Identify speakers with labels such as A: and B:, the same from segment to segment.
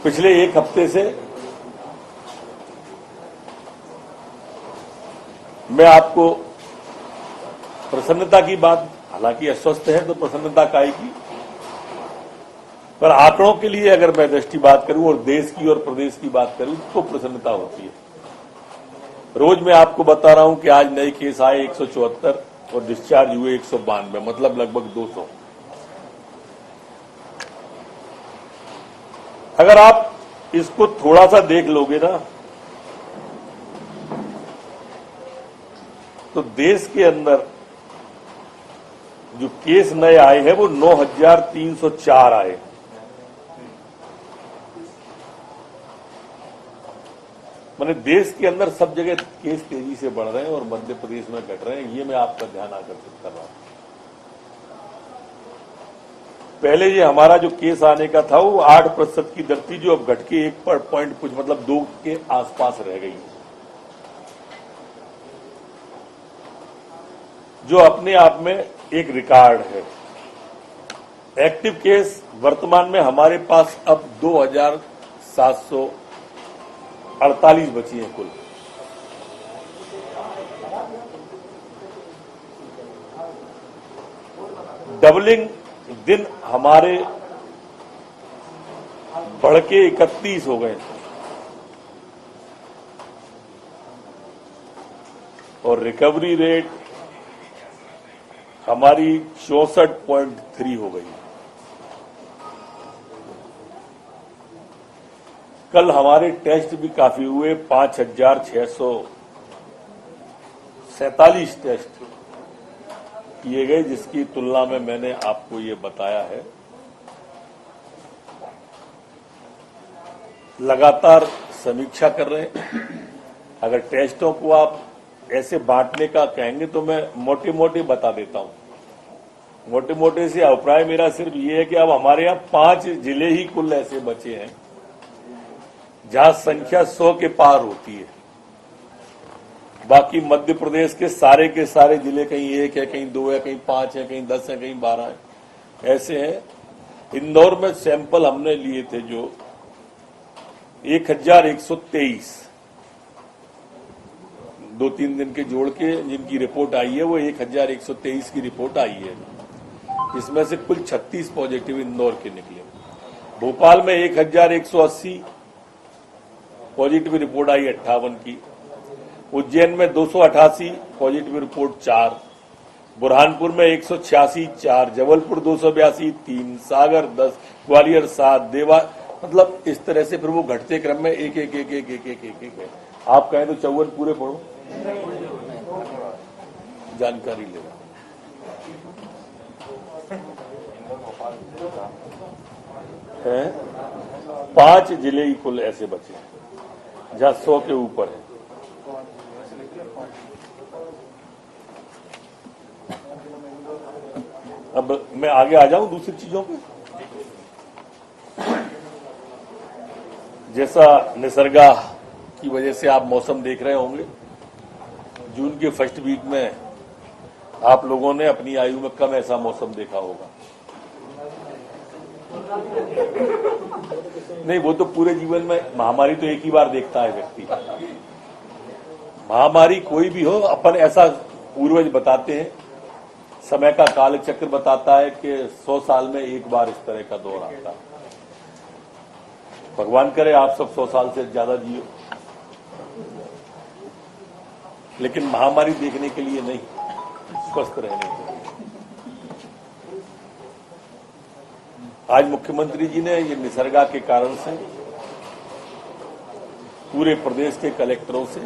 A: पिछले एक हफ्ते से मैं आपको प्रसन्नता की बात, हालांकि अस्वस्थ है तो प्रसन्नता काहे की, पर आंकड़ों के लिए अगर मैं दृष्टि बात करूं और देश की और प्रदेश की बात करूं तो प्रसन्नता होती है। रोज मैं आपको बता रहा हूं कि आज नए केस आए 174 और डिस्चार्ज हुए 192, मतलब लगभग 200। अगर आप इसको थोड़ा सा देख लोगे ना तो देश के अंदर जो केस नए आए हैं वो 9,304 आए। माने देश के अंदर सब जगह केस तेजी से बढ़ रहे हैं और मध्य प्रदेश में घट रहे हैं, ये मैं आपका ध्यान आकर्षित कर रहा हूं। पहले ये हमारा जो केस आने का था वो 8% की दर थी, जो अब घट के 1 पॉइंट कुछ मतलब 2 के आसपास रह गई, जो अपने आप में एक रिकॉर्ड है। एक्टिव केस वर्तमान में हमारे पास अब 2,748 बची हैं कुल। डबलिंग दिन हमारे बढ़ के 31 हो गए और रिकवरी रेट हमारी 64.3 हो गई। कल हमारे टेस्ट भी काफी हुए, 5,647 टेस्ट किए गए, जिसकी तुलना में मैंने आपको ये बताया है। लगातार समीक्षा कर रहे हैं। अगर टेस्टों को आप ऐसे बांटने का कहेंगे तो मैं मोटे मोटे बता देता हूं। मोटे मोटे से अभिप्राय मेरा सिर्फ ये है कि अब हमारे यहाँ 5 जिले ही कुल ऐसे बचे हैं जहां संख्या 100 के पार होती है। बाकी मध्य प्रदेश के सारे जिले कहीं 1 है, कहीं 2 है, कहीं 5 है, कहीं 10 है, कहीं 12 है, ऐसे हैं। इंदौर में सैंपल हमने लिए थे जो 1,123, 2-3 दिन के जोड़ के जिनकी रिपोर्ट आई है वो 1,123 की रिपोर्ट आई है। इसमें से कुल 36 पॉजिटिव इंदौर के निकले। भोपाल में 1,180 पॉजिटिव रिपोर्ट आई 58 की। उज्जैन में 288 पॉजिटिव रिपोर्ट 4, बुरहानपुर में 186 4, जबलपुर 282 3, सागर 10, ग्वालियर 7, देवा, मतलब इस तरह से फिर वो घटते क्रम में एक है। आप कहें तो 54 पूरे पढ़ो, जानकारी लेगा। है 5 जिले ही कुल ऐसे बचे जहां 100 के ऊपर है। अब मैं आगे आ जाऊं दूसरी चीजों पे। जैसा निसर्गा की वजह से आप मौसम देख रहे होंगे, जून के फर्स्ट वीक में आप लोगों ने अपनी आयु में कम ऐसा मौसम देखा होगा। नहीं, वो तो पूरे जीवन में, महामारी तो एक ही बार देखता है व्यक्ति। महामारी कोई भी हो, अपन ऐसा पूर्वज बताते हैं, समय का काल चक्र बताता है कि 100 साल में एक बार इस तरह का दौर आता है। भगवान करे आप सब 100 साल से ज्यादा जियो, लेकिन महामारी देखने के लिए नहीं, स्वस्थ रहने के लिए। आज मुख्यमंत्री जी ने ये निसर्गा के कारण से पूरे प्रदेश के कलेक्टरों से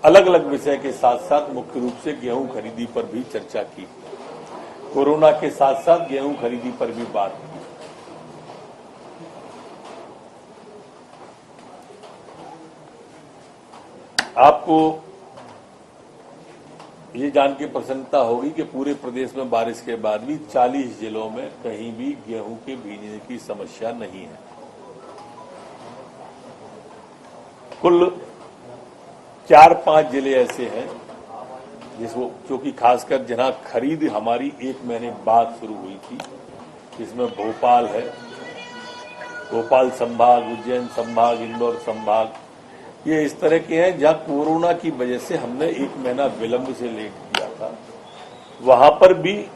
A: अलग अलग विषय के साथ साथ मुख्य रूप से गेहूं खरीदी पर भी चर्चा की। कोरोना के साथ साथ गेहूं खरीदी पर भी बात की। आपको ये जान के प्रसन्नता होगी कि पूरे प्रदेश में बारिश के बाद भी 40 जिलों में कहीं भी गेहूं के भीगने की समस्या नहीं है। कुल 4-5 जिले ऐसे हैं जो कि खासकर जहां खरीद हमारी 1 महीने बाद शुरू हुई थी, इसमें भोपाल है, भोपाल संभाग, उज्जैन संभाग, इंदौर संभाग, ये इस तरह के हैं जहां कोरोना की वजह से हमने 1 महीना विलंब से लेट किया था। वहां पर भी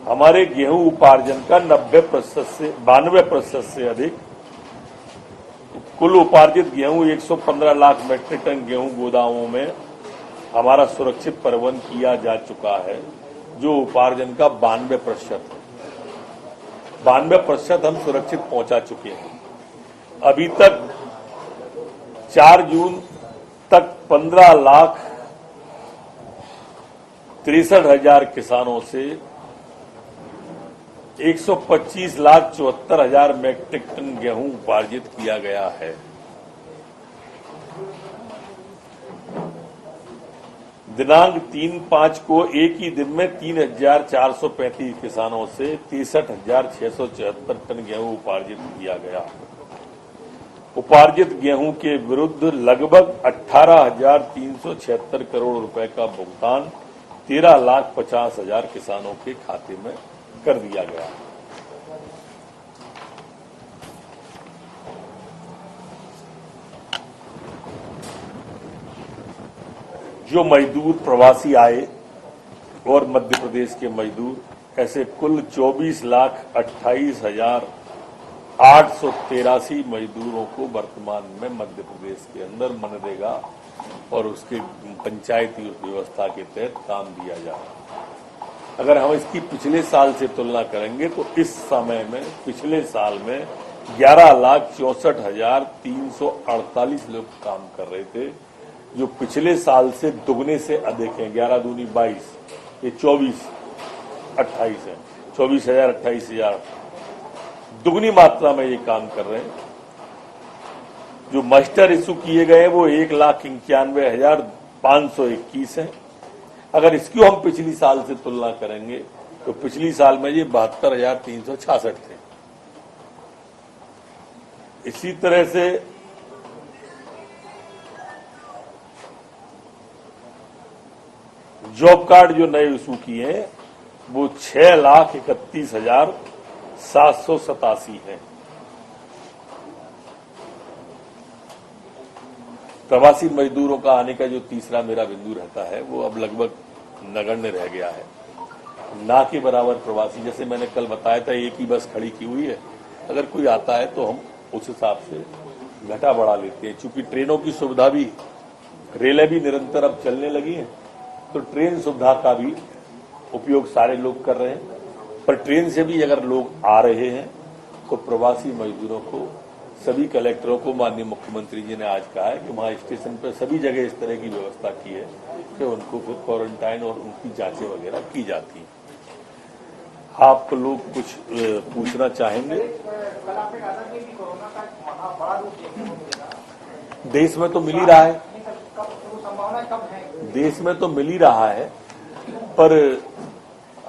A: हमारे गेहूं उपार्जन का 92% से अधिक, कुल उपार्जित गेहूं 115 लाख मीट्रिक टन गेहूं गोदामों में हमारा सुरक्षित परिवहन किया जा चुका है, जो उपार्जन का 92% है। 92% हम सुरक्षित पहुंचा चुके हैं। अभी तक 4 जून तक 15,63,000 किसानों से 125,74,000 मीट्रिक टन गेहूं उपार्जित किया गया है। दिनांक 3/5 को एक ही दिन में 3,435 किसानों से 63,674 टन गेहूं उपार्जित किया गया। उपार्जित गेहूं के विरुद्ध लगभग 18,376 करोड़ रुपए का भुगतान 13,50,000 किसानों के खाते में कर दिया गया। जो मजदूर प्रवासी आए और मध्य प्रदेश के मजदूर, ऐसे कुल 24,28,883 मजदूरों को वर्तमान में मध्य प्रदेश के अंदर मनरेगा और उसके पंचायती व्यवस्था के तहत काम दिया जा रहा है। अगर हम इसकी पिछले साल से तुलना करेंगे तो इस समय में पिछले साल में 11,64,348 लोग काम कर रहे थे, जो पिछले साल से दुगने से अधिक है। 11 दूनी 22, ये 24,28 है, 24,000 28,000 दुगनी मात्रा में ये काम कर रहे हैं। जो मास्टर इशू किए गए वो 1,91,521 है। अगर इसकी हम पिछली साल से तुलना करेंगे तो पिछली साल में ये 72,366 थे। इसी तरह से जॉब कार्ड जो नए इशू किए हैं वो 6,31,787 हैं। प्रवासी मजदूरों का आने का जो तीसरा मेरा बिंदु रहता है वो अब लगभग नगण्य रह गया है, ना के बराबर प्रवासी। जैसे मैंने कल बताया था, एक ही बस खड़ी की हुई है, अगर कोई आता है तो हम उस हिसाब से घटा बढ़ा लेते हैं। चूंकि ट्रेनों की सुविधा भी, रेलें भी निरंतर अब चलने लगी हैं, तो ट्रेन सुविधा का भी उपयोग सारे लोग कर रहे हैं। पर ट्रेन से भी अगर लोग आ रहे हैं तो प्रवासी मजदूरों को, सभी कलेक्टरों को माननीय मुख्यमंत्री जी ने आज कहा है कि वहां स्टेशन पर सभी जगह इस तरह की व्यवस्था की है कि उनको फिर क्वारंटाइन और उनकी जांचें वगैरह की जाती हैं। आप लोग कुछ पूछना चाहेंगे? देश में तो मिल ही रहा है, देश में तो मिल ही रहा है, पर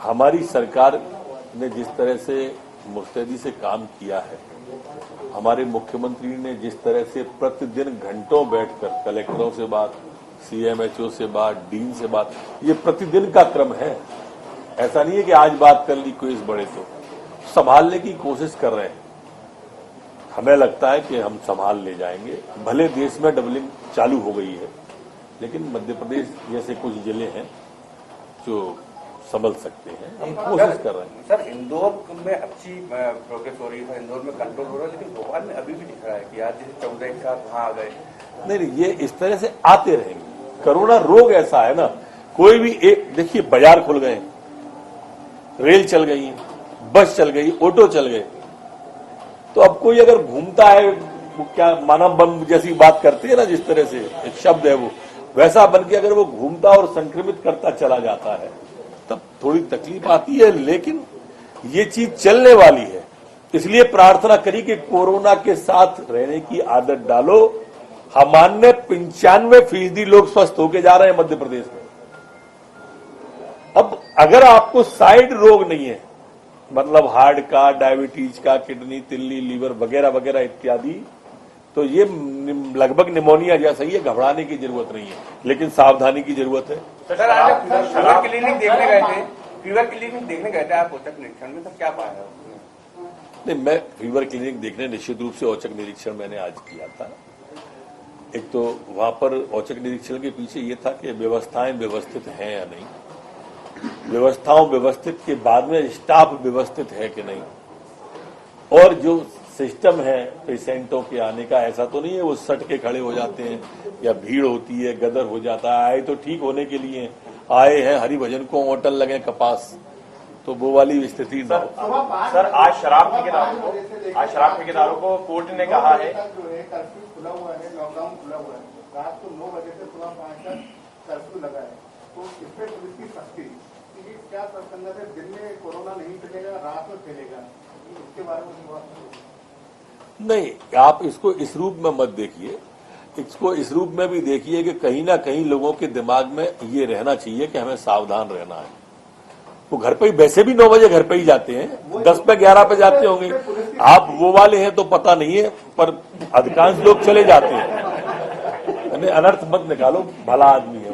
A: हमारी सरकार ने जिस तरह से मुस्तैदी से काम किया है, हमारे मुख्यमंत्री ने जिस तरह से प्रतिदिन घंटों बैठकर कलेक्टरों से बात, सीएमएचओ से बात, डीन से बात, ये प्रतिदिन का क्रम है। ऐसा नहीं है कि आज बात कर ली कोई इस बड़े, तो संभालने की कोशिश कर रहे हैं। हमें लगता है कि हम संभाल ले जाएंगे। भले देश में डबलिंग चालू हो गई है, लेकिन मध्य प्रदेश जैसे कुछ जिले हैं जो संभल सकते हैं, हम कोशिश कर रहे हैं।
B: सर, इंदौर में अच्छी प्रोग्रेस हो रही है, इंदौर में कंट्रोल हो रहा है, लेकिन भोपाल में अभी भी दिख रहा है कि आज जैसे 14 एक साथ वहां आ गए।
A: नहीं, ये इस तरह से आते रहेंगे। कोरोना रोग ऐसा है ना, कोई भी एक, देखिए बाजार खुल गए, रेल चल गई, बस चल गई, ऑटो चल गए, तो अब कोई अगर घूमता है, वो क्या मानव बम जैसी बात करते हैं ना, जिस तरह से एक शब्द है वो, वैसा बन के अगर वो घूमता और संक्रमित करता चला जाता है तब थोड़ी तकलीफ आती है, लेकिन ये चीज चलने वाली है। इसलिए प्रार्थना करी कि कोरोना के साथ रहने की आदत डालो। हमारे 95% लोग स्वस्थ होके जा रहे हैं मध्य प्रदेश में। अब अगर आपको साइड रोग नहीं है, मतलब हार्ट का, डायबिटीज का, किडनी, तिल्ली, लीवर वगैरह वगैरह इत्यादि, तो ये लगभग निमोनिया जैसा ही है, घबराने की जरूरत नहीं है, लेकिन सावधानी की जरूरत है।
B: सर, आज फीवर क्लिनिक देखने गए थे, आप औचक निरीक्षण में, तो क्या पाया?
A: नहीं, मैं फीवर क्लिनिक देखने निश्चित रूप से औचक निरीक्षण मैंने आज किया था। एक तो वहां पर औचक निरीक्षण के पीछे ये था कि व्यवस्थाएं व्यवस्थित हैं या नहीं, व्यवस्थाओं व्यवस्थित के बाद में स्टाफ व्यवस्थित है कि नहीं, और जो सिस्टम है पेशेंटों के आने का, ऐसा तो नहीं है वो सट के खड़े हो जाते हैं या भीड़ होती है, गदर हो जाता है। आए तो ठीक होने के लिए आए हैं, हरिभजन को होटल लगे कपास, तो वो वाली स्थिति ना हो।
C: सर आज शराब ठेकेदारों को कोर्ट ने कहा है
D: कर्फ्यू खुला हुआ है, लॉकडाउन खुला हुआ है, रात को 9 बजे से सुबह 5 तक कर्फ्यू लगा है, तो इस पे पुलिस की सख्ती कि क्या संगत है, दिन में कोरोना नहीं फैलेगा, रात में फैलेगा, इसके बारे में
A: नहीं, आप इसको इस रूप में मत देखिए, इसको इस रूप में भी देखिए कि कहीं ना कहीं लोगों के दिमाग में ये रहना चाहिए कि हमें सावधान रहना है। वो घर पे ही वैसे भी 9 बजे घर पे ही जाते हैं, 10 पे 11 पे जाते होंगे। आप वो वाले हैं तो पता नहीं है, पर अधिकांश लोग चले जाते हैं। अनर्थ मत निकालो, भला आदमी है।